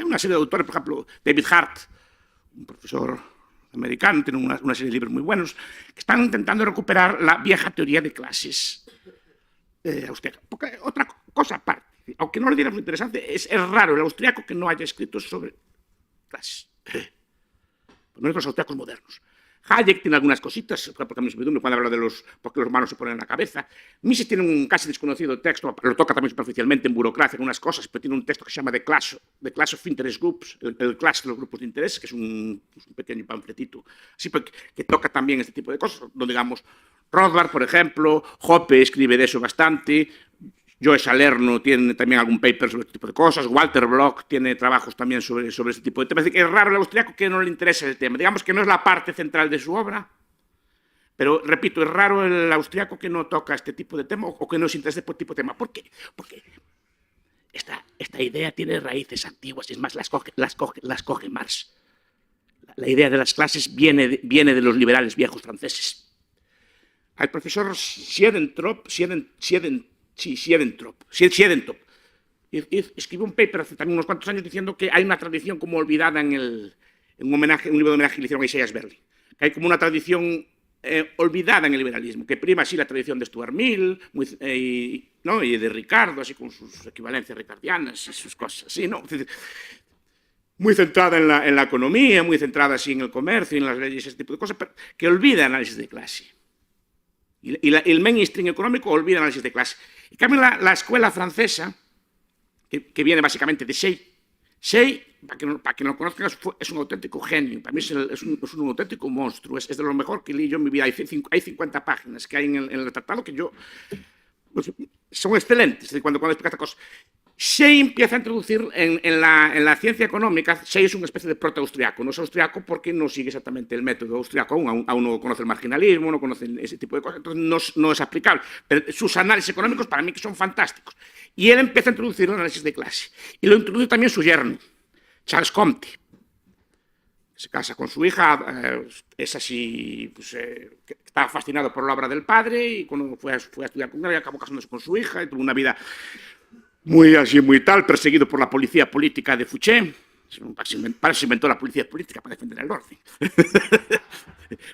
Hay una serie de autores, por ejemplo, David Hart, un profesor americano, tiene una serie de libros muy buenos, que están intentando recuperar la vieja teoría de clases austríaca. Porque otra cosa aparte, aunque no le diera muy interesante, es raro el austriaco que no haya escrito sobre clases. Por menos los austriacos modernos. Hayek tiene algunas cositas, porque a mí me cuando habla de por qué los humanos se ponen en la cabeza. Mises tiene un casi desconocido texto, lo toca también superficialmente en burocracia, en unas cosas, pero tiene un texto que se llama The Clash of Interest Groups, el clash de los grupos de interés, que es un pequeño panfletito, así que toca también este tipo de cosas, donde digamos, Rothbard, por ejemplo, Hoppe escribe de eso bastante, Joe Salerno tiene también algún paper sobre este tipo de cosas, Walter Block tiene trabajos también sobre este tipo de temas. Es raro el austriaco que no le interesa el tema. Digamos que no es la parte central de su obra, pero, repito, es raro el austriaco que no toca este tipo de tema o que no se interesa por este tipo de tema. ¿Por qué? Porque esta idea tiene raíces antiguas, es más, las coge Marx. La idea de las clases viene de los liberales viejos franceses. El profesor Siedentrop escribió un paper hace también unos cuantos años diciendo que hay una tradición como olvidada en un libro de homenaje que le hicieron a Isaiah Berlin, que hay como una tradición olvidada en el liberalismo, que prima así la tradición de Stuart Mill y de Ricardo, así con sus equivalencias ricardianas y sus cosas así, ¿no? Muy centrada en la economía, muy centrada así en el comercio, en las leyes, ese tipo de cosas, pero que olvida análisis de clase. Y el mainstream económico olvida el análisis de clase. En cambio, la escuela francesa, que viene básicamente de Say, para que no lo conozcan, es un auténtico genio. Para mí es un auténtico monstruo. Es de lo mejor que leí yo en mi vida. Hay 50 páginas que hay en el tratado que pues, son excelentes cuando explica esta cosa. Say empieza a introducir en la ciencia económica. Say es una especie de proto-austriaco. No es austriaco porque no sigue exactamente el método austriaco. Aún no conoce el marginalismo, no conoce ese tipo de cosas. Entonces no es aplicable. Pero sus análisis económicos para mí que son fantásticos. Y él empieza a introducir el análisis de clase. Y lo introduce también su yerno, Charles Comte. Se casa con su hija, es así, pues, está fascinado por la obra del padre y cuando fue a estudiar con él acabó casándose con su hija y tuvo una vida muy tal, perseguido por la policía política de Fouché. Para eso se inventó la policía política, para defender el orden.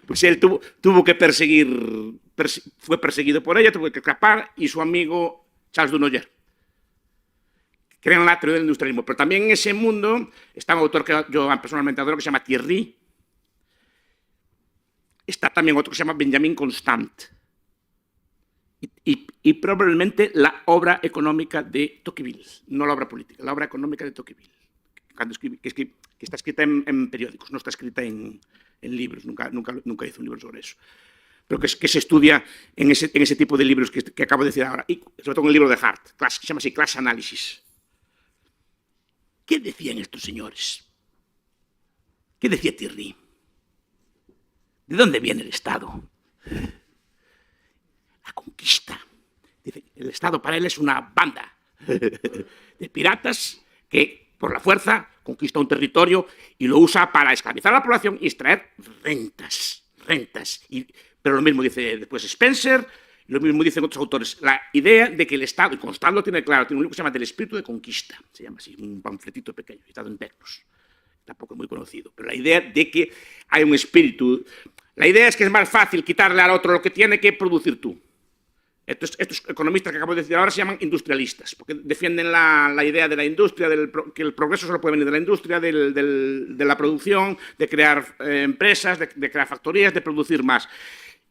Pues él tuvo que fue perseguido por ella, tuvo que escapar, y su amigo Charles Dunoyer crean la teoría del industrialismo. Pero también en ese mundo está un autor que yo personalmente adoro, que se llama Thierry. Está también otro que se llama Benjamin Constant. Y probablemente la obra económica de Tocqueville, no la obra política, la obra económica de Tocqueville, que está escrita en periódicos, no está escrita en libros, nunca hizo un libro sobre eso, pero que se estudia en ese tipo de libros que acabo de decir ahora, y sobre todo en el libro de Hart, que se llama así, Class Analysis. ¿Qué decían estos señores? ¿Qué decía Thierry? ¿De dónde viene el Estado? La conquista. Dice, el Estado para él es una banda de piratas que por la fuerza conquista un territorio y lo usa para esclavizar a la población y extraer rentas. Pero lo mismo dice después Spencer, y lo mismo dicen otros autores. La idea de que el Estado, y Constant lo tiene claro, tiene un libro que se llama Del espíritu de conquista, se llama así, un panfletito pequeño, editado en Tecnos. Tampoco es muy conocido, pero la idea de que hay un espíritu. La idea es que es más fácil quitarle al otro lo que tiene que producir tú. Estos economistas que acabo de decir ahora se llaman industrialistas, porque defienden la idea de la industria, que el progreso solo puede venir de la industria, de la producción, de crear empresas, de crear factorías, de producir más.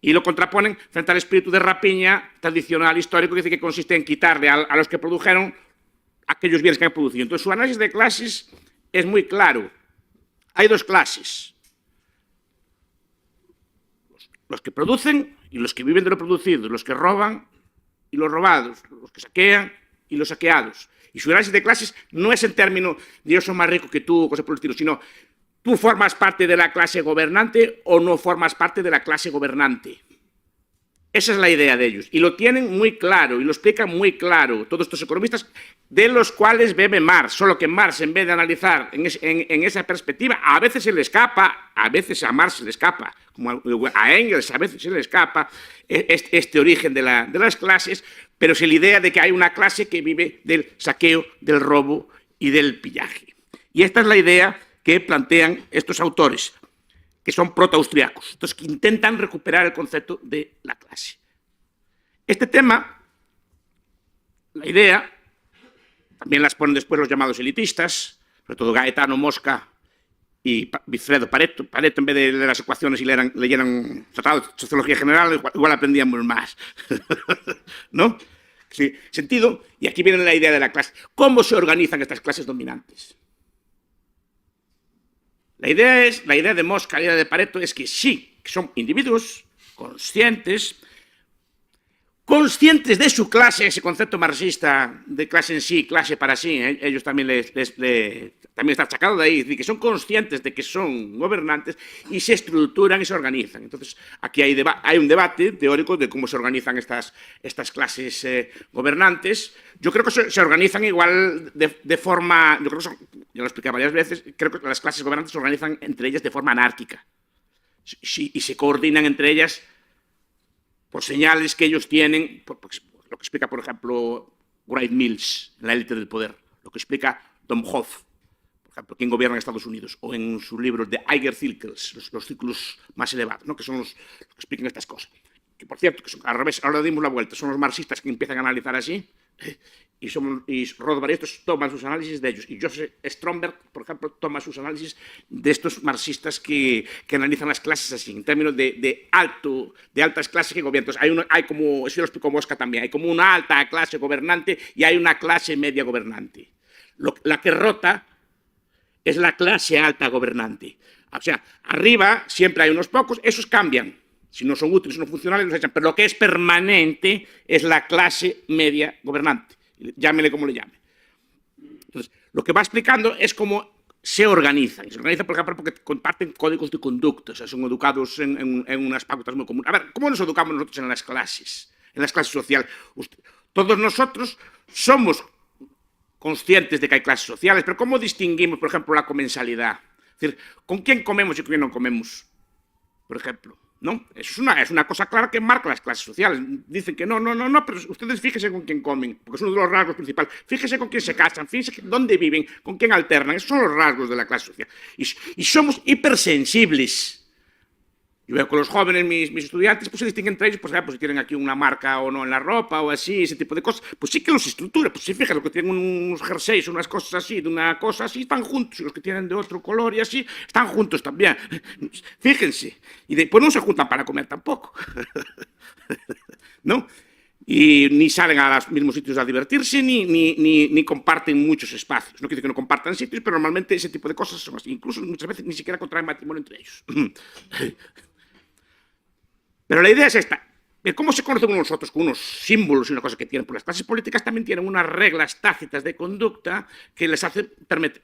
Y lo contraponen frente al espíritu de rapiña tradicional, histórico, que dice que consiste en quitarle a los que produjeron aquellos bienes que han producido. Entonces, su análisis de clases es muy claro. Hay dos clases. Los que producen y los que viven de lo producido, los que roban y los robados, los que saquean y los saqueados. Y su análisis de clases no es en términos de yo soy más rico que tú o cosas por el estilo, sino tú formas parte de la clase gobernante o no formas parte de la clase gobernante. Esa es la idea de ellos. Y lo tienen muy claro, y lo explican muy claro todos estos economistas, de los cuales bebe Marx. Solo que Marx, en vez de analizar en esa perspectiva, a veces se le escapa, a veces a Marx se le escapa, como a Engels a veces se le escapa este origen de las clases, pero es la idea de que hay una clase que vive del saqueo, del robo y del pillaje. Y esta es la idea que plantean estos autores, que son proto-austriacos, entonces que intentan recuperar el concepto de la clase. Este tema, la idea, también las ponen después los llamados elitistas, sobre todo Gaetano Mosca y Vilfredo Pareto. Pareto, en vez de leer las ecuaciones y leyeran tratados de sociología general, igual aprendíamos más. ¿No? Sí, sentido, y aquí viene la idea de la clase. ¿Cómo se organizan estas clases dominantes? La idea de Mosca, la idea de Pareto es que sí, que son individuos conscientes de su clase, ese concepto marxista de clase en sí, clase para sí, ellos también también está achacado de ahí, es decir, que son conscientes de que son gobernantes y se estructuran y se organizan. Entonces, aquí hay un debate teórico de cómo se organizan estas clases gobernantes. Yo creo que se organizan igual de forma, yo creo que ya lo expliqué varias veces, creo que las clases gobernantes se organizan entre ellas de forma anárquica y se coordinan entre ellas por señales que ellos tienen, lo que explica, por ejemplo, Wright Mills en La élite del poder, lo que explica Domhoff, por ejemplo, quien gobierna en Estados Unidos, o en sus libros de Eiger Circles, los círculos más elevados, ¿no? Que son los que explican estas cosas. Que, por cierto, que son, al revés, ahora dimos la vuelta, son los marxistas que empiezan a analizar así, y Rothbard y estos toman sus análisis de ellos. Y Joseph Stromberg, por ejemplo, toma sus análisis de estos marxistas que analizan las clases así, en términos de altas clases que gobiernan. Entonces, hay como, eso lo explicó Mosca también, hay como una alta clase gobernante y hay una clase media gobernante. La que rota es la clase alta gobernante. O sea, arriba siempre hay unos pocos, esos cambian. Si no son útiles, no funcionales, los echan. Pero lo que es permanente es la clase media gobernante. Llámele como le llame. Entonces, lo que va explicando es cómo se organizan. Se organizan, por ejemplo, porque comparten códigos de conducta. O sea, son educados en unas pautas muy comunes. A ver, ¿cómo nos educamos nosotros en las clases? En las clases sociales. Todos nosotros somos conscientes de que hay clases sociales, pero ¿cómo distinguimos, por ejemplo, la comensalidad? Es decir, ¿con quién comemos y con quién no comemos? Por ejemplo. ¿No? Eso es una cosa clara que marca las clases sociales. Dicen que no, pero ustedes fíjense con quién comen, porque es uno de los rasgos principales. Fíjense con quién se casan, fíjense dónde viven, con quién alternan. Esos son los rasgos de la clase social. Y somos hipersensibles. Yo veo con los jóvenes, mis estudiantes, pues se distinguen entre ellos, pues si tienen aquí una marca o no en la ropa o así, ese tipo de cosas, pues sí que los estructura, pues sí, fíjate, los que tienen unos jerseys, unas cosas así, de una cosa así, están juntos, y los que tienen de otro color y así, están juntos también. Fíjense. Y después no se juntan para comer tampoco. ¿No? Y ni salen a los mismos sitios a divertirse, ni comparten muchos espacios. No quiere decir que no compartan sitios, pero normalmente ese tipo de cosas son así. Incluso muchas veces ni siquiera contraen matrimonio entre ellos. Pero la idea es esta. ¿Cómo se conocen unos otros? Con unos símbolos y una cosa que tienen. Porque las clases políticas también tienen unas reglas tácitas de conducta que les hacen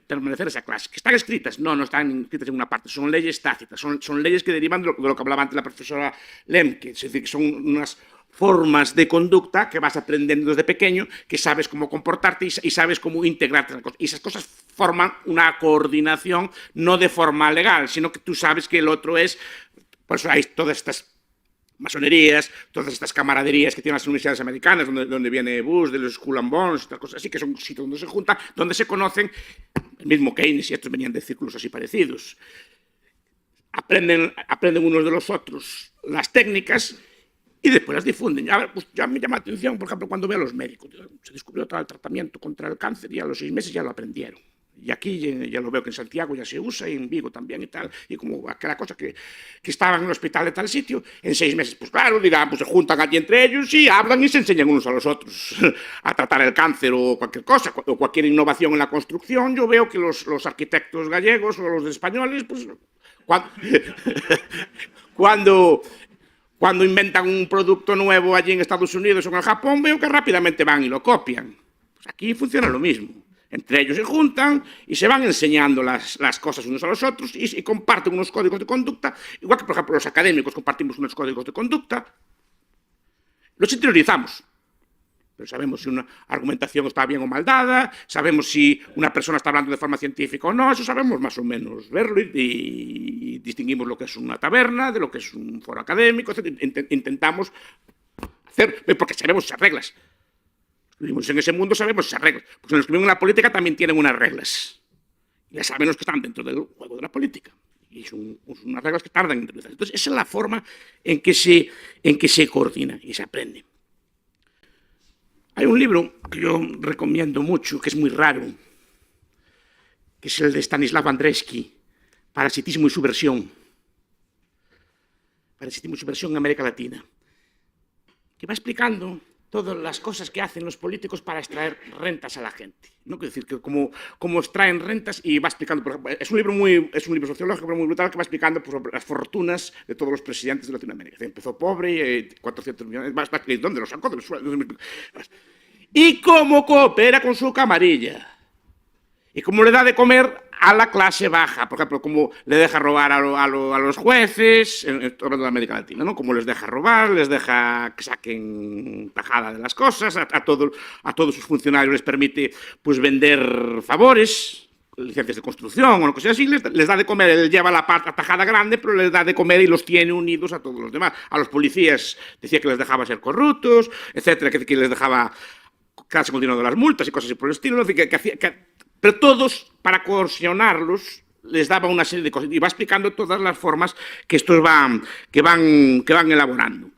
permanecer esa clase. ¿Que están escritas? No están escritas en una parte. Son leyes tácitas. Son leyes que derivan de lo que hablaba antes la profesora Lemke. Es decir, que son unas formas de conducta que vas aprendiendo desde pequeño, que sabes cómo comportarte y sabes cómo integrarte. Y esas cosas forman una coordinación no de forma legal, sino que tú sabes que el otro es... Por eso hay todas estas masonerías, todas estas camaraderías que tienen las universidades americanas, donde viene Bush, de los Skull and Bones, estas cosas así, que son sitios donde se juntan, donde se conocen, el mismo Keynes y estos venían de círculos así parecidos. Aprenden unos de los otros las técnicas y después las difunden. Pues ya me llama la atención, por ejemplo, cuando veo a los médicos. Se descubrió todo el tratamiento contra el cáncer y a los 6 meses ya lo aprendieron. Y aquí ya lo veo que en Santiago ya se usa, y en Vigo también y tal. Y como aquella cosa que estaban en un hospital de tal sitio, en 6 meses, pues claro, dirán, pues se juntan allí entre ellos y hablan y se enseñan unos a los otros a tratar el cáncer o cualquier cosa, o cualquier innovación en la construcción. Yo veo que los arquitectos gallegos o los españoles, pues cuando inventan un producto nuevo allí en Estados Unidos o en el Japón, veo que rápidamente van y lo copian. Pues aquí funciona lo mismo. Entre ellos se juntan y se van enseñando las cosas unos a los otros y comparten unos códigos de conducta, igual que, por ejemplo, los académicos compartimos unos códigos de conducta. Los interiorizamos, pero sabemos si una argumentación está bien o mal dada, sabemos si una persona está hablando de forma científica o no, eso sabemos más o menos verlo y distinguimos lo que es una taberna de lo que es un foro académico, etc. Intentamos hacer, porque sabemos esas reglas. Vivimos en ese mundo, sabemos esas reglas. Porque los que viven en la política también tienen unas reglas. Ya saben los que están dentro del juego de la política. Y son unas reglas que tardan en interiorizar. Entonces, esa es la forma en que se coordina y se aprende. Hay un libro que yo recomiendo mucho, que es muy raro, que es el de Stanislav Andreevsky, Parasitismo y subversión. Parasitismo y subversión en América Latina, que va explicando todas las cosas que hacen los políticos para extraer rentas a la gente. ¿No? Quiero decir, que cómo extraen rentas, y va explicando, por ejemplo, es un libro sociológico, pero muy brutal, que va explicando pues, las fortunas de todos los presidentes de Latinoamérica. Empezó pobre, 400 millones, ¿dónde lo sacó? Y cómo coopera con su camarilla. Y cómo le da de comer a la clase baja, por ejemplo, cómo le deja robar a los jueces, en toda América Latina, ¿no? Cómo les deja robar, les deja que saquen tajada de las cosas, a todos sus funcionarios les permite pues, vender favores, licencias de construcción o lo que sea así, les da de comer, él lleva la tajada grande, pero les da de comer y los tiene unidos a todos los demás. A los policías decía que les dejaba ser corruptos, etcétera, que les dejaba quedarse con el dinero de las multas y cosas así por el estilo, pero todos, para coercionarlos, les daba una serie de cosas. Y va explicando todas las formas que estos van elaborando.